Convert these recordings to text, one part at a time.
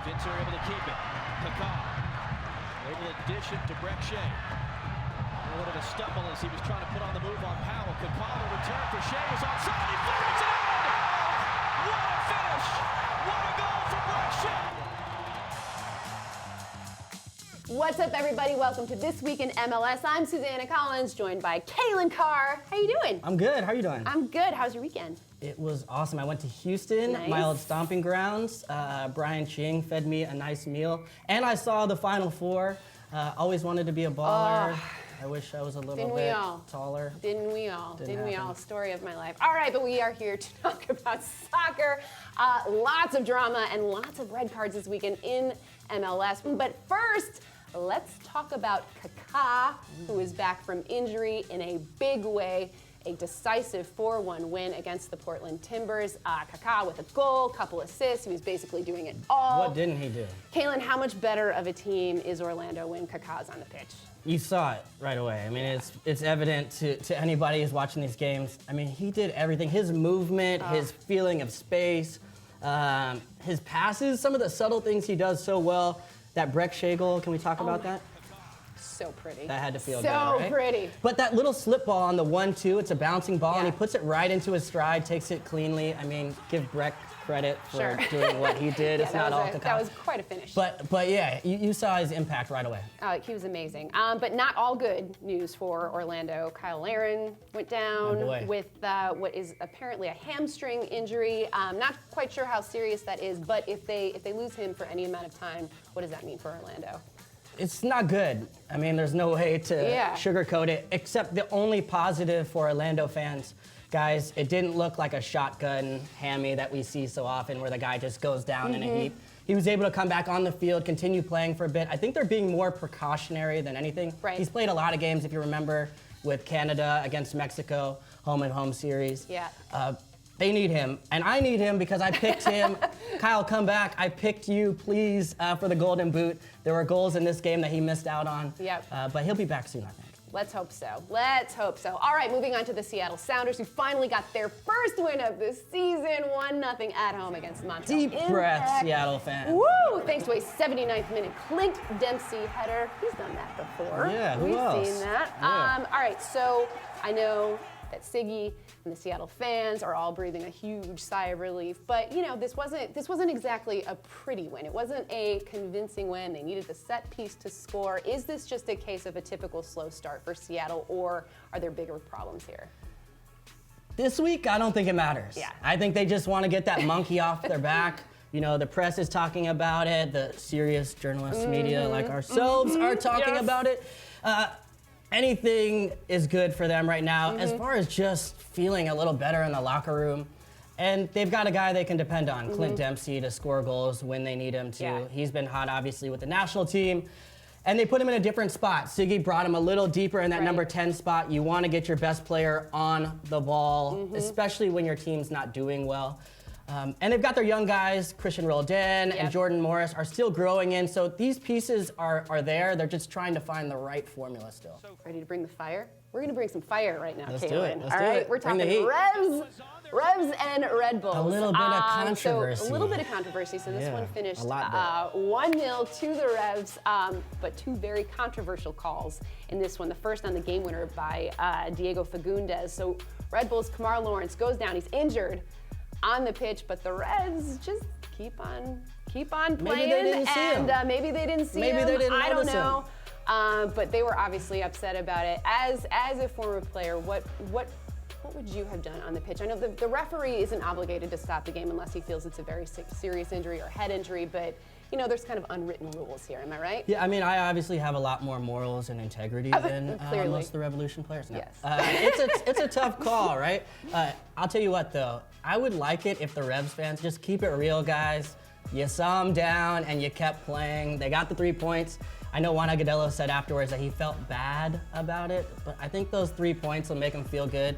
Vince are able to keep it. Kaká able to dish it to Breck Shea. A little bit of a stumble as he was trying to put on the move on Powell. Kaká will return for Shea. Is onside. He fires it in! What a finish! What a goal for Breck Shea! What's up, everybody? Welcome to This Week in MLS. I'm Susannah Collins, joined by Calen Carr. How you doing? I'm good. How are you doing? I'm good. How's your weekend? It was awesome. I went to Houston, my old stomping grounds. Brian Ching fed me a nice meal, and I saw the Final Four. Always wanted to be a baller. I wish I was a little bit taller. Didn't we all? Didn't we all? Story of my life. All right, but we are here to talk about soccer. Lots of drama and lots of red cards this weekend in MLS. But first, let's talk about Kaká, who is back from injury in a big way. A decisive 4-1 win against the Portland Timbers. Kaká with a goal, couple assists. He was basically doing it all. What didn't he do? Calen, how much better of a team is Orlando when Kaká's on the pitch? You saw it right away. I mean, it's evident to anybody who's watching these games. I mean, he did everything. His movement, his feeling of space, his passes, some of the subtle things he does so well. That Breck Shea goal, can we talk about that? So pretty. That had to feel good, So right? pretty. But that little slip ball on the 1-2, it's a bouncing ball, and he puts it right into his stride, takes it cleanly. I mean, give Breck credit for doing what he did. It's not all Kaká. That was quite a finish. But yeah, you saw his impact right away. He was amazing. But not all good news for Orlando. Calen went down with what is apparently a hamstring injury. Not quite sure how serious that is, but if they lose him for any amount of time, what does that mean for Orlando? It's not good. I mean, there's no way to sugarcoat it, except the only positive for Orlando fans. Guys, it didn't look like a shotgun hammy that we see so often where the guy just goes down in a heap. He was able to come back on the field, continue playing for a bit. I think they're being more precautionary than anything. Right. He's played a lot of games, if you remember, with Canada against Mexico, home-and-home series. Yeah. They need him, and I need him because I picked him. Kyle, come back. I picked you, please, for the Golden Boot. There were goals in this game that he missed out on. Yep. But he'll be back soon, I think. Let's hope so. Let's hope so. All right, moving on to the Seattle Sounders, who finally got their first win of the season, 1-0 at home against Montreal. Deep breath, Seattle fans. Woo! Thanks to a 79th minute Clint Dempsey header. He's done that before. Yeah, We've else? seen that. Yeah. All right, so I know that Siggy and the Seattle fans are all breathing a huge sigh of relief, but you know, this wasn't exactly a pretty win. It wasn't a convincing win. They needed the set piece to score. Is this just a case of a typical slow start for Seattle, or are there bigger problems here? This week, I don't think it matters. Yeah. I think they just want to get that monkey off their back. You know, the press is talking about it. The serious journalist media like ourselves are talking about it. Anything is good for them right now as far as just feeling a little better in the locker room. And they've got a guy they can depend on, Clint Dempsey, to score goals when they need him to. Yeah. He's been hot, obviously, with the national team. And they put him in a different spot. Siggy brought him a little deeper in that number 10 spot. You want to get your best player on the ball, especially when your team's not doing well. And they've got their young guys, Christian Roldan and Jordan Morris, are still growing in. So these pieces are there. They're just trying to find the right formula still. Ready to bring the fire? We're going to bring some fire right now, Let's Calen. do it. Let's All do right, it. we're Bring talking the heat. Revs and Red Bulls. A little bit of controversy. So a little bit of controversy. So this one finished a lot 1-0 to the Revs, but two very controversial calls in this one. The first on the game winner by Diego Fagundes. So Red Bulls' Kamar Lawrence goes down. He's injured on the pitch, but the Reds just keep on playing. Maybe they didn't see him. Maybe they didn't see him. Maybe they didn't I don't notice know. But they were obviously upset about it. As a former player, what would you have done on the pitch? I know the referee isn't obligated to stop the game unless he feels it's a very serious injury or head injury, but you know, there's kind of unwritten rules here, am I right? Yeah, I mean, I obviously have a lot more morals and integrity than most of the Revolution players. No. Yes. It's a tough call, right? I'll tell you what, though. I would like it if the Revs fans just keep it real, guys. You saw them down and you kept playing. They got the 3 points. I know Juan Agudelo said afterwards that he felt bad about it, but I think those 3 points will make him feel good.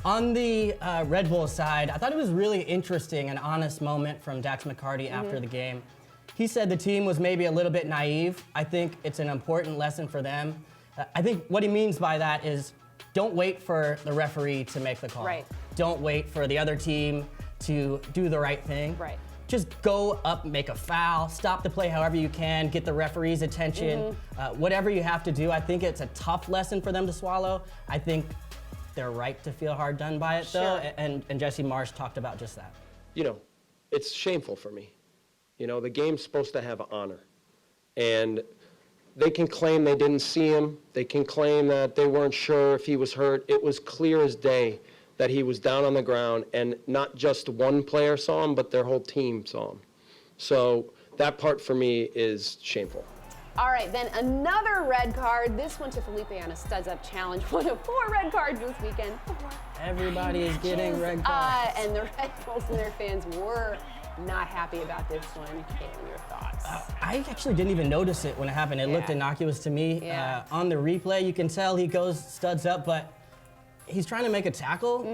On the Red Bull side, I thought it was really interesting, an honest moment from Dax McCarty after the game. He said the team was maybe a little bit naive. I think it's an important lesson for them. I think what he means by that is don't wait for the referee to make the call. Right. Don't wait for the other team to do the right thing. Right. just go up, make a foul, stop the play however you can, get the referee's attention, whatever you have to do. I think it's a tough lesson for them to swallow. I think they're right to feel hard done by it, though, and Jesse Marsh talked about just that. You know, it's shameful for me. You know, the game's supposed to have honor. And they can claim they didn't see him. They can claim that they weren't sure if he was hurt. It was clear as day that he was down on the ground, and not just one player saw him, but their whole team saw him. So that part for me is shameful. All right, then another red card. This one to Felipe on a studs-up challenge. 1 of 4 red cards this weekend. Everybody is getting red cards. And the Red Bulls and their fans were not happy about this one. Calen, your thoughts? I actually didn't even notice it when it happened. It looked innocuous to me. Yeah. On the replay, you can tell he goes studs up, but he's trying to make a tackle.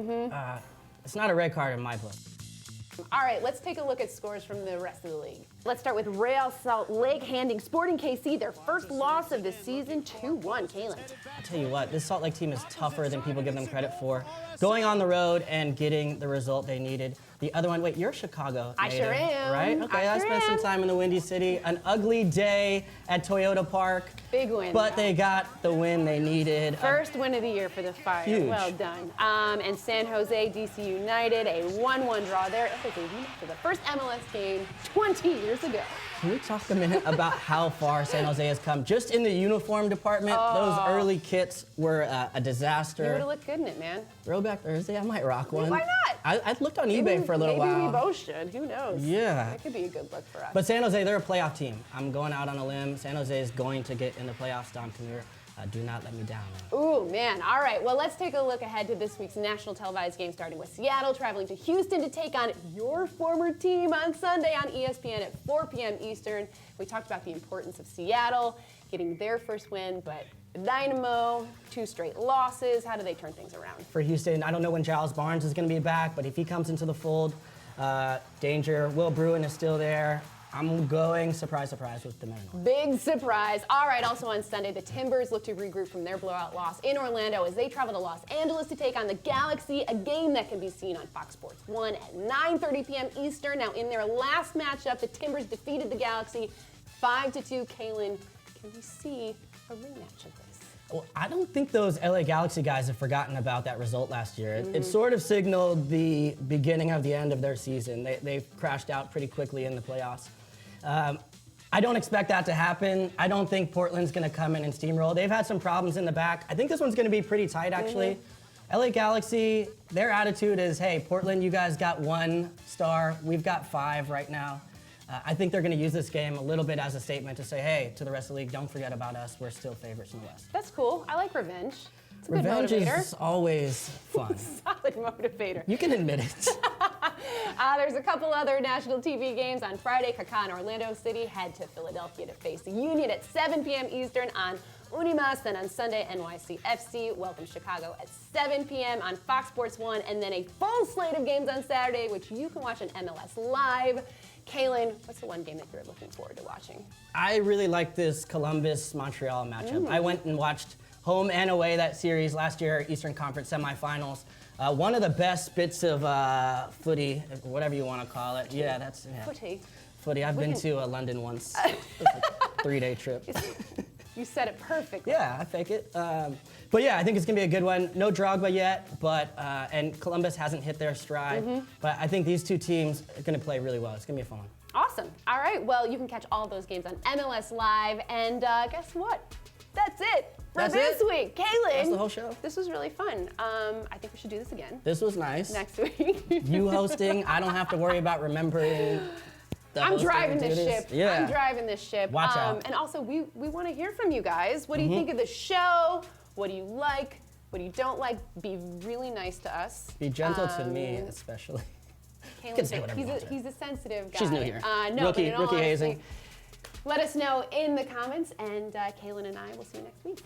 It's not a red card in my book. All right, let's take a look at scores from the rest of the league. Let's start with Real Salt Lake handing Sporting KC their first loss of the season, 2-1. Calen. I'll tell you what, this Salt Lake team is tougher than people give them credit for. Going on the road and getting the result they needed. The other one, wait, you're Chicago I native, sure am. right? Okay, I sure spent some am. time in the Windy City. An ugly day at Toyota Park. Big win. But they got the win they needed. First win of the year for the Fire. Huge. Well done. And San Jose, DC United, a 1-1 draw there. It was a win for the first MLS game 20 years ago. Can we talk a minute about how far San Jose has come? Just in the uniform department, those early kits were a disaster. You would have looked good in it, man. Throwback Thursday, I might rock one. Why not? I looked on eBay for a little while. Maybe we both should. Who knows? Yeah. That could be a good look for us. But San Jose, they're a playoff team. I'm going out on a limb. San Jose is going to get in the playoffs. Dom Camere, do not let me down, man. Ooh, man. All right. Well, let's take a look ahead to this week's national televised game, starting with Seattle traveling to Houston to take on your former team on Sunday on ESPN at 4 p.m. Eastern. We talked about the importance of Seattle getting their first win, but the Dynamo, 2 straight losses. How do they turn things around? For Houston, I don't know when Giles Barnes is going to be back, but if he comes into the fold, danger. Will Bruin is still there. I'm going surprise, surprise with the men. Big surprise. All right, also on Sunday, the Timbers look to regroup from their blowout loss in Orlando as they travel to Los Angeles to take on the Galaxy, a game that can be seen on Fox Sports 1 at 9:30 p.m. Eastern. Now, in their last matchup, the Timbers defeated the Galaxy 5-2. Calen, can we see a rematch of this? Well, I don't think those LA Galaxy guys have forgotten about that result last year. It sort of signaled the beginning of the end of their season. They've crashed out pretty quickly in the playoffs. I don't expect that to happen. I don't think Portland's going to come in and steamroll. They've had some problems in the back. I think this one's going to be pretty tight, actually. LA Galaxy, their attitude is, hey, Portland, you guys got 1 star. We've got 5 right now. I think they're going to use this game a little bit as a statement to say, hey, to the rest of the league, don't forget about us. We're still favorites in the West. That's cool. I like revenge. It's a good Revenge motivator. is always fun. Solid motivator. You can admit it. There's a couple other national TV games on Friday. Kaká and Orlando City head to Philadelphia to face the Union at 7 p.m. Eastern on Unimas. Then on Sunday, NYCFC welcomes Chicago at 7 p.m. on Fox Sports 1. And then a full slate of games on Saturday, which you can watch on MLS Live. Calen, what's the one game that you're looking forward to watching? I really like this Columbus-Montreal matchup. I went and watched home and away that series last year, Eastern Conference semifinals. One of the best bits of footy, whatever you want to call it. Yeah, that's footy. I've been to London once. It was a 3-day trip. You said it perfectly. Yeah, I fake it. But yeah, I think it's gonna be a good one. No Drogba yet, but and Columbus hasn't hit their stride. But I think these two teams are gonna play really well. It's gonna be a fun one. Awesome. All right. Well, you can catch all those games on MLS Live. And guess what? That's it for this week. Calen. That's the whole show. This was really fun. I think we should do this again. This was nice. Next week. You hosting. I don't have to worry about remembering. I'm driving this ship. Yeah. I'm driving this ship. Watch out. And also, we want to hear from you guys. What do you think of the show? What do you like? What do you don't like? Be really nice to us. Be gentle to me, especially. Calen, he's a sensitive guy. She's new here. No, rookie but in all honesty, hazing. let us know in the comments, and Calen and I will see you next week.